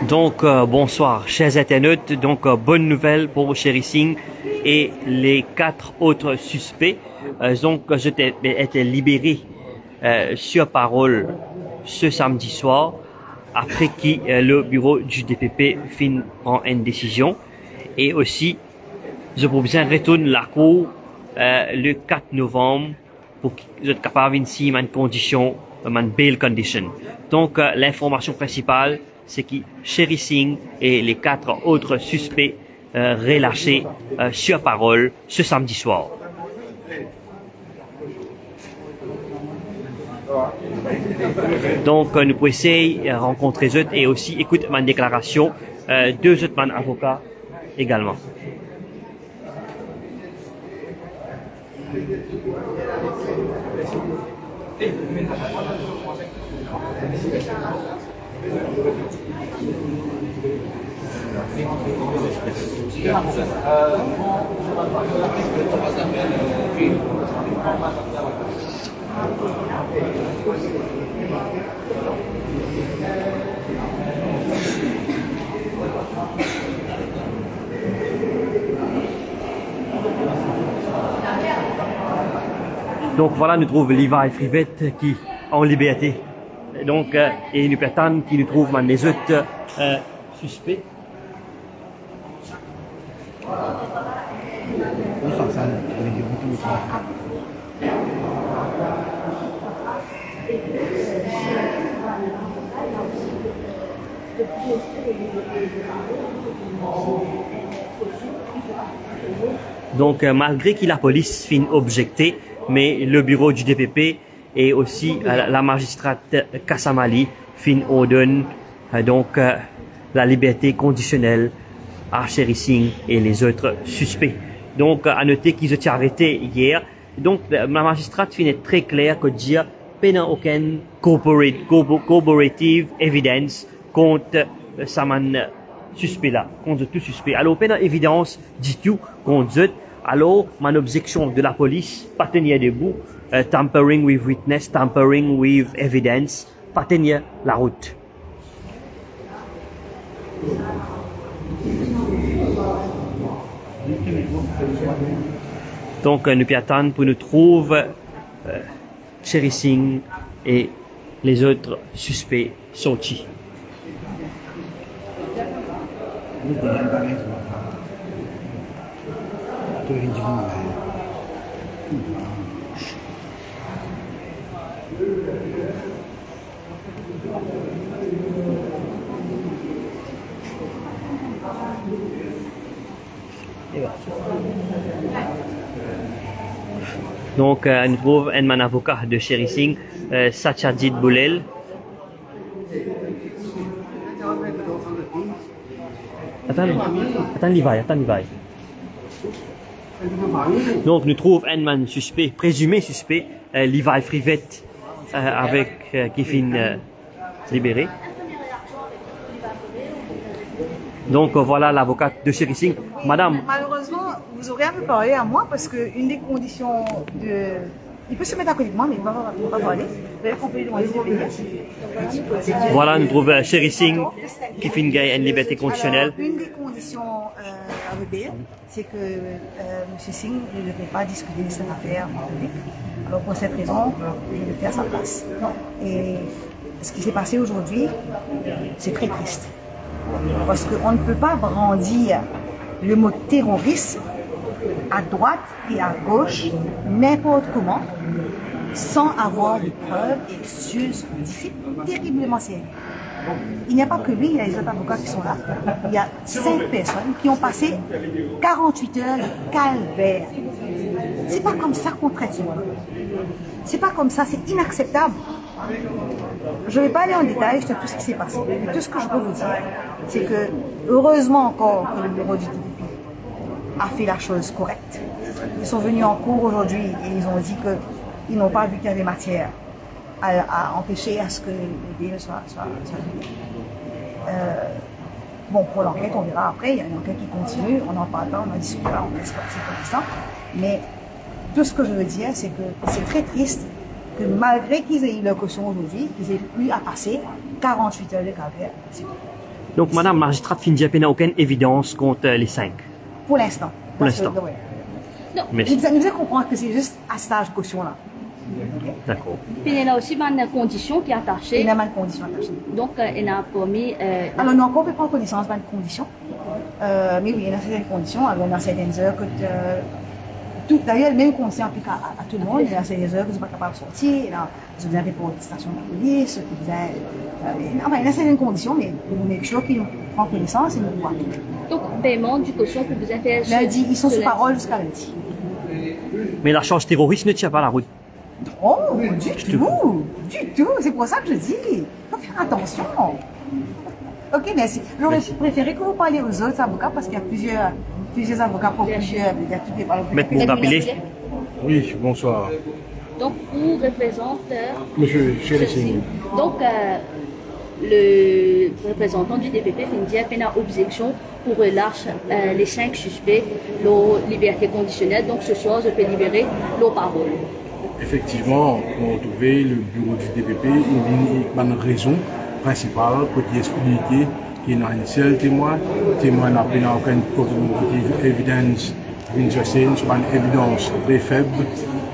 Donc, bonsoir, chers internautes. Donc, bonne nouvelle pour Sherry Singh et les 4 autres suspects. Donc, je été libéré sur parole ce samedi soir, après que le bureau du DPP prend une décision. Et aussi, je propose un retour la cour le 4 novembre pour qu'ils soient capables de signer une condition, une bail condition. Donc, l'information principale, c'est que Sherry Singh et les 4 autres suspects relâchés sur parole ce samedi soir. Donc, nous pouvons essayer de rencontrer eux et aussi écouter ma déclaration, 2 autres avocats également. Donc voilà, nous trouvons Levi Frivette qui est en liberté. Donc, et nous prétendons qu'il nous trouve les autres suspects. Donc, malgré que la police fin objecté, mais le bureau du DPP et aussi la magistrate Kassamali fin ordonne donc la liberté conditionnelle à Sherry Singh et les autres suspects. Donc, à noter qu'ils ont été arrêtés hier. Donc, la magistrate fin est très claire que dire qu'il n'y a aucune corroborative evidence contre Saman suspect là, contre tout suspect. Alors, il y a évidence du tout contre eux. Alors, mon objection de la police, pas tenir debout, tampering with witness, tampering with evidence, pas tenir la route. Donc, nous attendons pour nous trouver Sherry Singh et les autres suspects sortis. Donc, nous trouvons un avocat de Sherry Singh, Satyajit Boulel. Attends, Levi. Donc, nous trouvons un suspect, présumé suspect, Levi Frivette, avec qui finit libéré. Donc, voilà l'avocat de Sherry Singh. Madame. Malheureusement, vous aurez un peu parlé à moi parce qu'une des conditions de... Il peut se mettre à côté de moi, mais il ne va pas parler. D'ailleurs, on peut lui demander de venir. Voilà, nous trouvons Sherry Singh qui finit une liberté conditionnelle. Alors, une des conditions à bail, c'est que M. Singh ne devrait pas discuter de cette affaire en public. Alors, pour cette raison, je vais faire sa place. Et ce qui s'est passé aujourd'hui, c'est très triste. Parce qu'on ne peut pas brandir le mot terrorisme à droite et à gauche, n'importe comment, sans avoir de preuves et excuses terriblement sérieuses. Il n'y a pas que lui, il y a les autres avocats qui sont là. Il y a 5 personnes qui ont passé 48 heures de calvaire. C'est pas comme ça qu'on traite ce monde. C'est pas comme ça, c'est inacceptable. Je ne vais pas aller en détail sur tout ce qui s'est passé. Mais tout ce que je peux vous dire, c'est que heureusement encore que le bureau du DPP a fait la chose correcte. Ils sont venus en cours aujourd'hui et ils ont dit qu'ils n'ont pas vu qu'il y avait matière à empêcher à ce que le bail soit bon, pour l'enquête, on verra après. Il y a une enquête qui continue, on en parlera, on en discutera, on laisse passer pour l'instant. Mais tout ce que je veux dire, c'est que c'est très triste que malgré qu'ils aient eu leur caution aujourd'hui, ils aient eu à passer 48 heures de carrière. Donc, Madame magistrate Findia, il n'y a aucune évidence contre les 5. Pour l'instant. Pour l'instant. Ouais. Non. Merci. Nous devons comprendre que c'est juste à cet âge caution-là. Okay. D'accord. Puis il y a aussi une condition qui est attachée. Il y a une condition attachée. Donc, il a promis. Alors, nous n'avons pas pris connaissance de conditions. Mais oui, il y a certaines conditions. Alors, dans certaines heures, d'ailleurs, les mêmes conditions appliquent à tout le monde. Il y a certaines heures que vous n'êtes pas capable de sortir. Vous avez pour une station de police. Enfin, il y a certaines conditions, mais nous make sure qu'ils prennent connaissance et nous voient. Donc, paiement du caution que vous avez fait. Lundi, ils sont sous parole jusqu'à lundi. Mais la charge terroriste ne tient pas la route. Oh, du tout. C'est pour ça que je dis, il faut faire attention. Ok, merci. J'aurais préféré que vous parliez aux autres avocats parce qu'il y a plusieurs avocats pour plusieurs. Maître Mourapilé. Oui, bonsoir. Donc, vous représentez. Monsieur Chérissing. Donc, le représentant du DPP Findia fait une objection pour relâcher les 5 suspects, leur liberté conditionnelle. Donc, ce soir, je peux libérer leur parole. Effectivement, on a trouvé le bureau du DPP, une raison principale pour expliquer qu'il y a un seul témoin n'a aucune évidence, une évidence très faible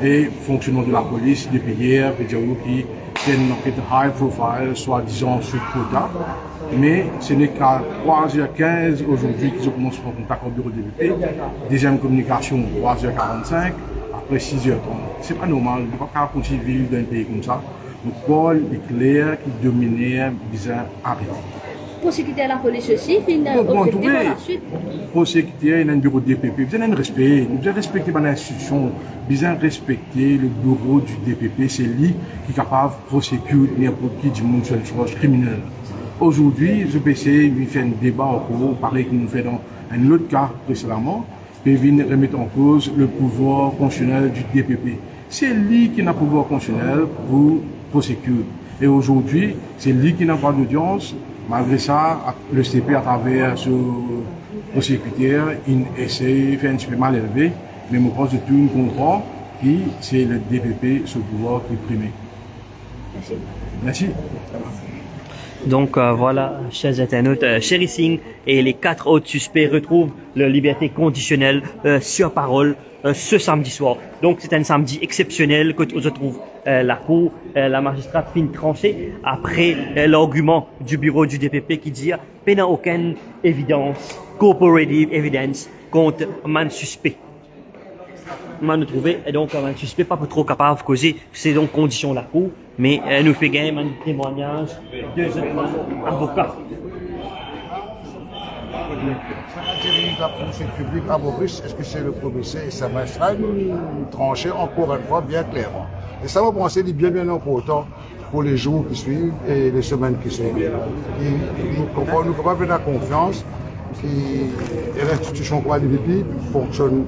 et fonctionnement de la police depuis hier, qui est un high profile, soi-disant sur quota. Mais ce n'est qu'à 3h15 aujourd'hui qu'ils ont commencé à prendre contact au bureau du DPP. Deuxième communication, 3h45. Après 6h30. C'est pas normal, on ne peut pas continuer à vivre dans un pays comme ça. Le pôle est clair qui dominait, bizarre, arrêté. Pour sécurité la police aussi, il y a la suite. Pour sécurité, il y a un bureau de DPP. Vous avez un respect, vous avez respecté l'institution, vous avez respecté le bureau du DPP. C'est lui qui est capable de prosécuter n'importe qui du monde sur une chose criminelle. Aujourd'hui, le PC fait un débat en cours, pareil que nous faisons dans un autre cas précédemment. Puis vient remettre en cause le pouvoir constitutionnel du DPP. C'est lui qui n'a pas le pouvoir constitutionnel pour prosécuter. Et aujourd'hui, c'est lui qui n'a pas d'audience. Malgré ça, le CP, à travers ce prosécuteur, il essaie de faire un petit peu mal élevé. Mais je pense que tout le monde comprend que c'est le DPP, ce pouvoir qui est primé. Merci. Merci. Donc voilà, chers internautes, Chérissing et les 4 autres suspects retrouvent leur liberté conditionnelle sur parole ce samedi soir. Donc c'est un samedi exceptionnel que on se trouve la cour, la magistrate fin tranchée après l'argument du bureau du DPP qui dit qu'il n'y a aucune évidence, cooperative evidence contre un suspect. On a trouvé et donc un suspect pas trop capable de causer, c'est donc condition la cour, mais nous fait gagner un témoignage de deux avocats. La fonction publique à Maurice, est-ce que c'est le commissaire et sa magistrat nous trancher encore une fois bien clairement. Et ça va penser bien important pour les jours qui suivent et les semaines qui suivent. Nous ne pouvons pas faire la confiance que l'institution comme l'IVP fonctionne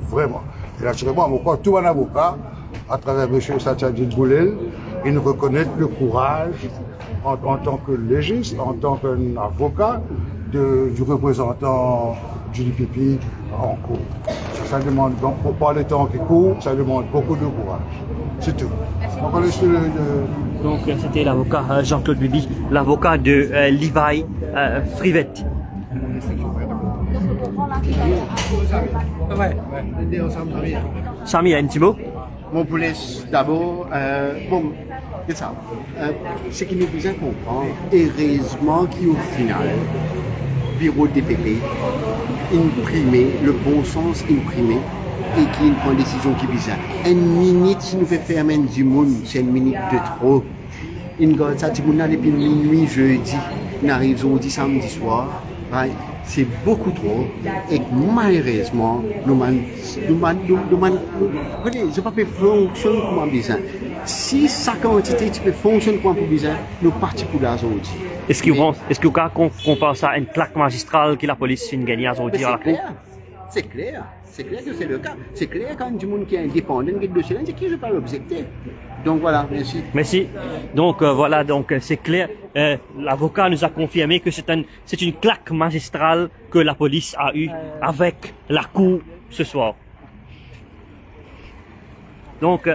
vraiment. Et naturellement, tout un avocat, à travers M. Satchadjid Boulel, il nous reconnaît le courage en tant que légiste, en tant qu'avocat, du représentant du DPP en cours. Ça demande, pour pas le temps qui court, ça demande beaucoup de courage. C'est tout. Donc c'était l'avocat Jean-Claude Bibi, l'avocat de Levi Frivette. Samy, un petit mot? Mon police, d'abord, c'est ça. Ce qui nous besoin comprendre, heureusement qu'au final, bureau DPP, imprimé, le bon sens imprimé, et qui prend une décision qui est bizarre. Une minute, si nous faisons fermer du monde, c'est une minute de trop. Une garde, ça, depuis minuit, jeudi, on arrive jeudi, samedi soir, right? C'est beaucoup trop et malheureusement, je ne peux pas fonctionner comme un besoin. Si sa quantité tu peux fonctionner comme un besoin, nous partons pour la aujourd'hui. Est-ce que qu'on pense à une claque magistrale que la police fait gagner aujourd'hui à la cour? C'est clair que c'est le cas. C'est clair quand du monde qui est indépendant, qui est dossier, c'est qui je parle objecter. Donc voilà, merci. Merci. Donc voilà, donc c'est clair. L'avocat nous a confirmé que c'est une claque magistrale que la police a eue avec la cour ce soir. Donc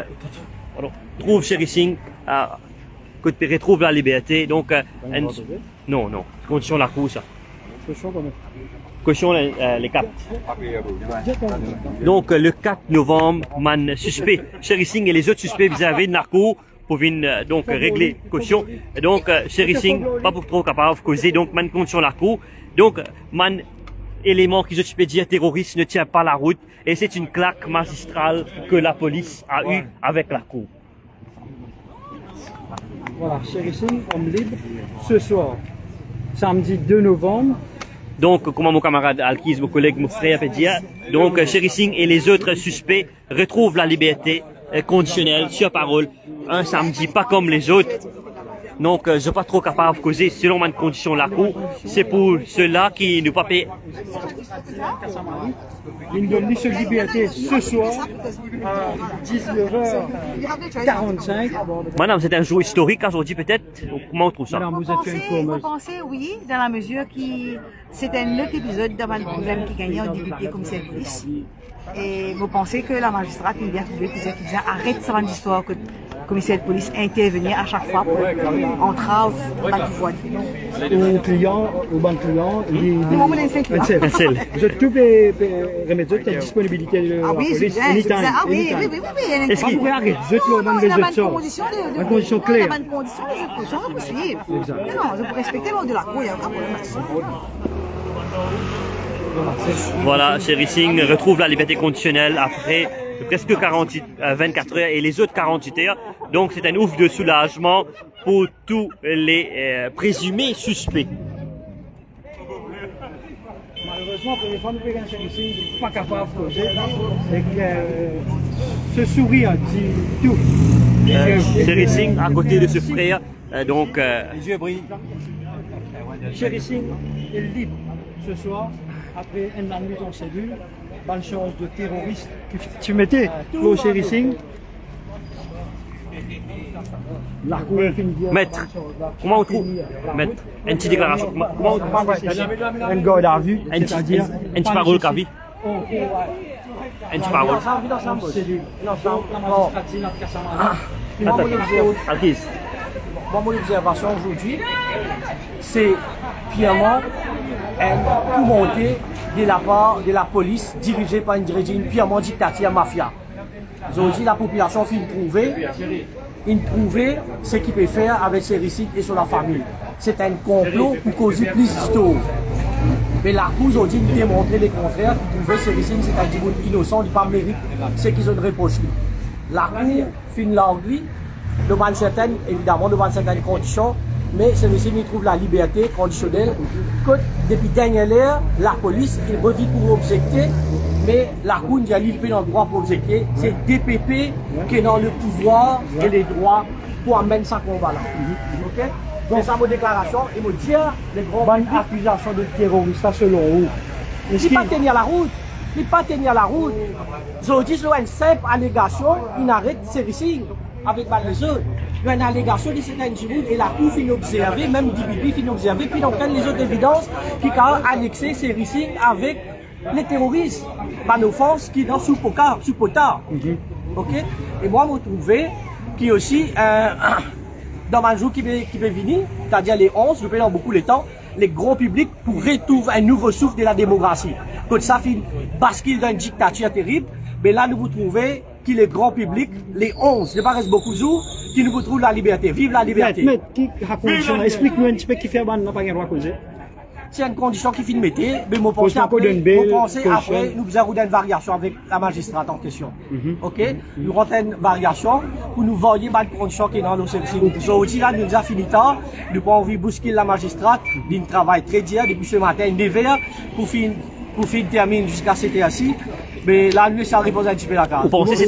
trouve Sherry Singh, retrouve la liberté. Donc, non, condition la cour, ça. Caution les 4. Donc, le 4 novembre, man suspect, Sherry Singh et les autres suspects vis-à-vis de la cour pour venir donc régler caution. Et donc, Sherry Singh, pas pour trop capable de causer, donc, man condition la cour. Donc, man élément qui je peux dire terroriste ne tient pas la route et c'est une claque magistrale que la police a eue avec la cour. Voilà, Sherry Singh, homme libre, ce soir, samedi 2 novembre. Donc, comment mon camarade Alkis, mon collègue, mon frère peut dire, donc Sherry Singh et les autres suspects retrouvent la liberté conditionnelle sur parole un samedi, pas comme les autres. Donc, je ne suis pas trop capable de causer selon ma condition de la cour. C'est pour ceux-là qui ne pas payer. Il donne mission de liberté ce soir à 19h45. Madame, c'est un jour historique aujourd'hui peut-être. Comment on trouve ça? Madame, vous êtes une Vous informeuse. pensez, oui, dans la mesure qui c'est un autre épisode dans le problème qui gagnait en député comme service. Et vous pensez que la magistrate il vient trouver plusieurs qui disent arrête ça l'histoire que le commissaire de police intervenir à chaque fois pour entrave dans le pouvoir. Au client, au banc client, Un seul. vous êtes tout remettre la disponibilité de la Ah oui, c'est police bien, c'est anytime. bien. Ah oui, anytime. oui. Est-ce qu'il- Vous pouvez arrêter, vous êtes là, même les autres sortent. En condition claire. Dans une condition, les autres conditions, on peut suivre. Non, je peux respecter l'ordre de la cour, il n'y a aucun problème là-dessus. Voilà, Sherry Singh retrouve la liberté conditionnelle après presque 24 heures et les autres 48 heures. Donc c'est un ouf de soulagement pour tous les présumés suspects. Malheureusement, pour les femmes de Pékin, Sherry Singh, pas capable de causer. Et que ce sourire dit tout. Sherry Singh à côté de ce frère, donc Les yeux brillent. Sherry Singh est libre ce soir après une nuit en cellule. Bonne chance de terroriste. Tu mettais au Sherry Singh. La cour est finie. maître, comment on trouve maître, une petite déclaration, comment on trouve Un garde à vue, une c'est-à-dire petite parole qu'a vu, une petite parole. Alkis. Moi, mon observation aujourd'hui, c'est finalement tout monté de la part de la police dirigée par une purement dictature mafia. Aujourd'hui, la population fait prouver ce qu'il peut faire avec ses récits et sur la famille. C'est un complot pour causer plus d'histoire. Mais la Cour aujourd'hui nous démontrer le contraire, qui trouvait ces récits, c'est un diable innocent, il pas mérite ce qu'ils ont reproché. La Cour fait une langue, devant certaines, évidemment, devant certaines conditions, mais celui-ci nous trouve la liberté conditionnelle. Que depuis dernière heure, la police, il revient pour objecter, mais la Cour nous a dit qu'il dans le droit pour objecter. C'est DPP qui est dans le pouvoir et les droits pour amener ce combat-là. Ok? Donc, c'est ma déclaration et me dire les grandes accusations de terrorisme, ça selon vous. Il ne peut pas tenir la route. Il ne peut pas tenir la route. Aujourd'hui, c'est une simple allégation, il arrête ces récits avec les autres. Il y a une allégation de certaines choses et la Cour finit observer, même DPP finit observer, puis on prend les autres évidences qui ont annexé ces récits avec les terroristes. Par offense qui est dans sous potard. Ok? Et moi, je trouve qu'il y a aussi dans un jour qui va venir, c'est-à-dire les 11, je vais dans beaucoup de temps, les grands publics pour retrouver un nouveau souffle de la démocratie. Quand ça fait bascule dans une dictature terrible, mais là nous vous trouvez que les grands publics, les 11, il ne reste beaucoup de jours, qui nous trouvent la liberté. Vive la liberté! Explique-nous un petit peu qui fait ban, n'a pas le droit de causer. C'est une condition qui finit de mettre, mais mon pensée après, nous avons une variation avec la magistrate en question. Ok? Nous rentrons une variation pour nous voyer les conditions qui sont dans nos services. Aujourd'hui, là, nous avons fini tard, nous avons envie de bousculer la magistrate, d'un travail très dur depuis ce matin, 9h, pour finir terminer jusqu'à cette heure-ci. Mais là, nous, ça répond un petit peu la carte. Vous pensez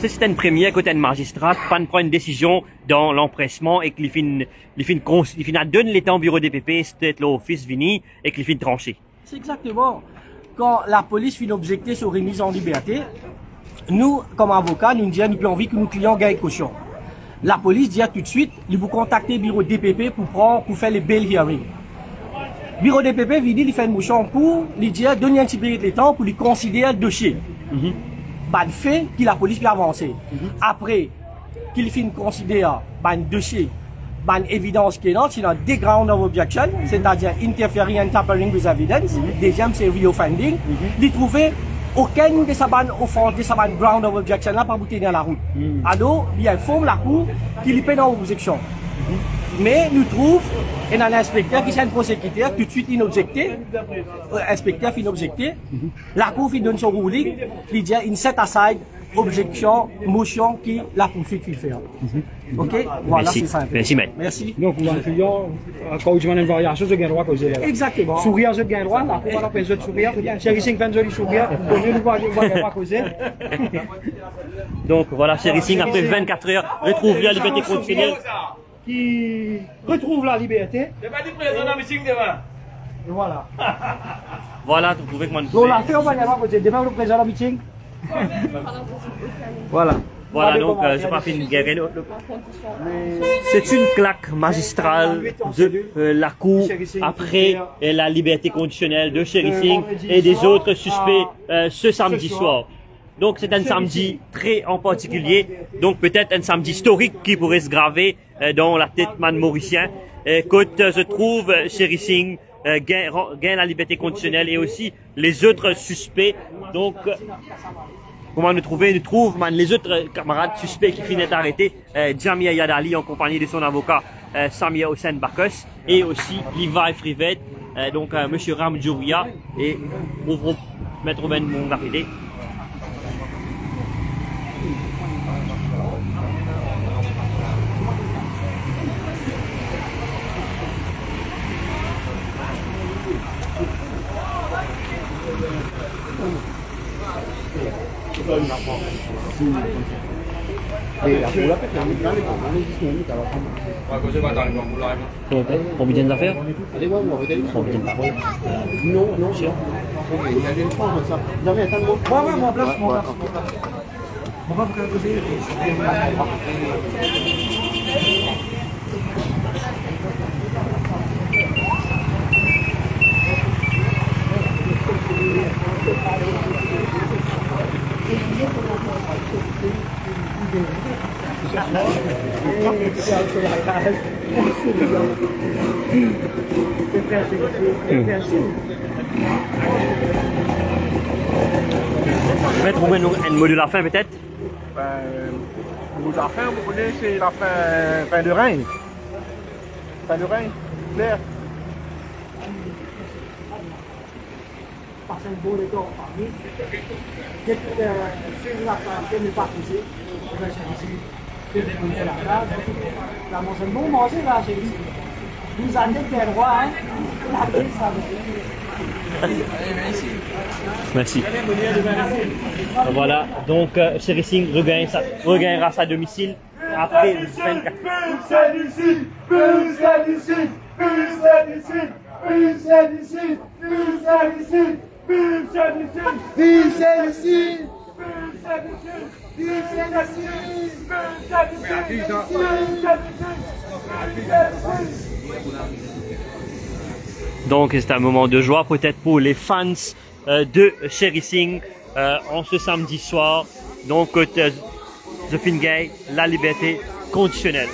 que c'est une première côté de magistrat, pas de prendre une décision dans l'empressement et qu'il finit à donner les temps au bureau des DPP, c'était l'office vini et qu'il finit tranché. C'est exactement. Quand la police finit objecter sur remise en liberté, nous, comme avocats, nous disons, nous avons envie que nos clients gagnent caution. La police dit tout de suite, ils vous contacter le bureau DPP pour faire les bail hearing. Le bureau DPP, il fait une motion pour lui dire, donner un petit peu de temps pour lui considérer le dossier. Bah, le fait que la police peut avancer. Après, qu'il finit considère un dossier, une évidence qui est là, c'est des ground of objection, c'est-à-dire interfering and tampering with evidence. Deuxième, c'est reoffending. Il trouvait aucun de ces ground of objection là pas bouter dans la route. Alors, il informe la cour qu'il est dans l'objection. Mais nous trouvons, et dans l'inspecteur qui est un prosécuteur, tout de suite inobjecté, l'inspecteur finit objecté, la cour donne son ruling, il dit une set aside, objection, motion qui la poursuite qu'il fait. Ok? Voilà, c'est simple. Merci, maître. Merci. Donc, vous avez quand vous avez une variation, vous avez droit à causer. Exactement. Sourire, vous avez droit, la cour va la sourire, chéri 5 20 sourire, vous avez droit à causer. Donc voilà, Chéri Singh, après 24 heures, retrouve la liberté conditionnelle. Qui retrouve la liberté. C'est pas du président de meeting demain. Et voilà. Voilà, vous pouvez comment. Donc la fait, on va y avoir causer. Demain, le président de meeting. Voilà. Voilà, donc je pas fini guerre. C'est une claque magistrale de la Cour après la liberté conditionnelle de Chéri Singh et des autres suspects ce samedi soir. Donc c'est un samedi très en particulier, donc peut-être un samedi historique qui pourrait se graver dans la tête man mauricien. Quand se trouve Chéri Singh gagne la liberté conditionnelle et aussi les autres suspects. Donc comment nous trouver? Nous trouvons les autres camarades suspects qui finissent d'arrêter, Jamia Yadali en compagnie de son avocat Samia Hossein Bakos et aussi Levi Frivet, donc Monsieur Ram Djouria et Maître Ben Mongafide. Pembelian d'affaires? Non, non, sûr. Il y a une fois comme ça. Jamais attends-moi. Ouais, mon place, mon place. On va vous causer. Maître, vous mettez un mot de la fin peut-être? Le mot de la fin, vous connaissez, c'est la fin de règne. Fin de règne, clair. Parce que bon état en famille, dès que la famille n'est pas poussée, on va chercher c'est la place. La maison bon manger là, chez lui. Vous avez des droits, hein? La vie, ça Merci. Voilà, donc Chéri Singh regagnera sa domicile après 24 Donc c'est un moment de joie peut-être pour les fans de Chéri Singh en ce samedi soir. Donc The Fin Gay, la liberté conditionnelle.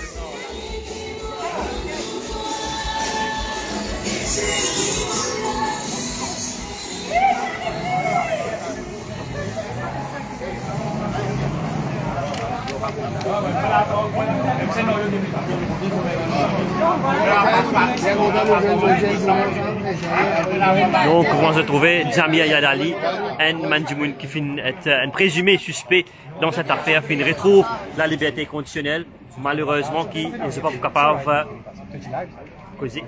Donc, comment se trouver Jamia Yadali, un Mandjimoun qui est un présumé suspect dans cette affaire, qui retrouve la liberté conditionnelle, malheureusement, qui n'est pas capable de causer.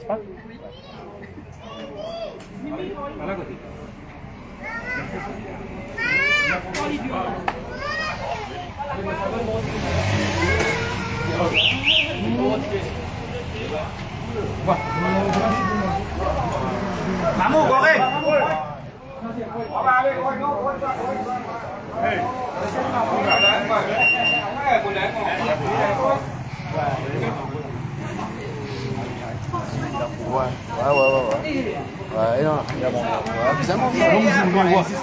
Maman, correct. Ouais. Ouais, non. Bizarrement, ça.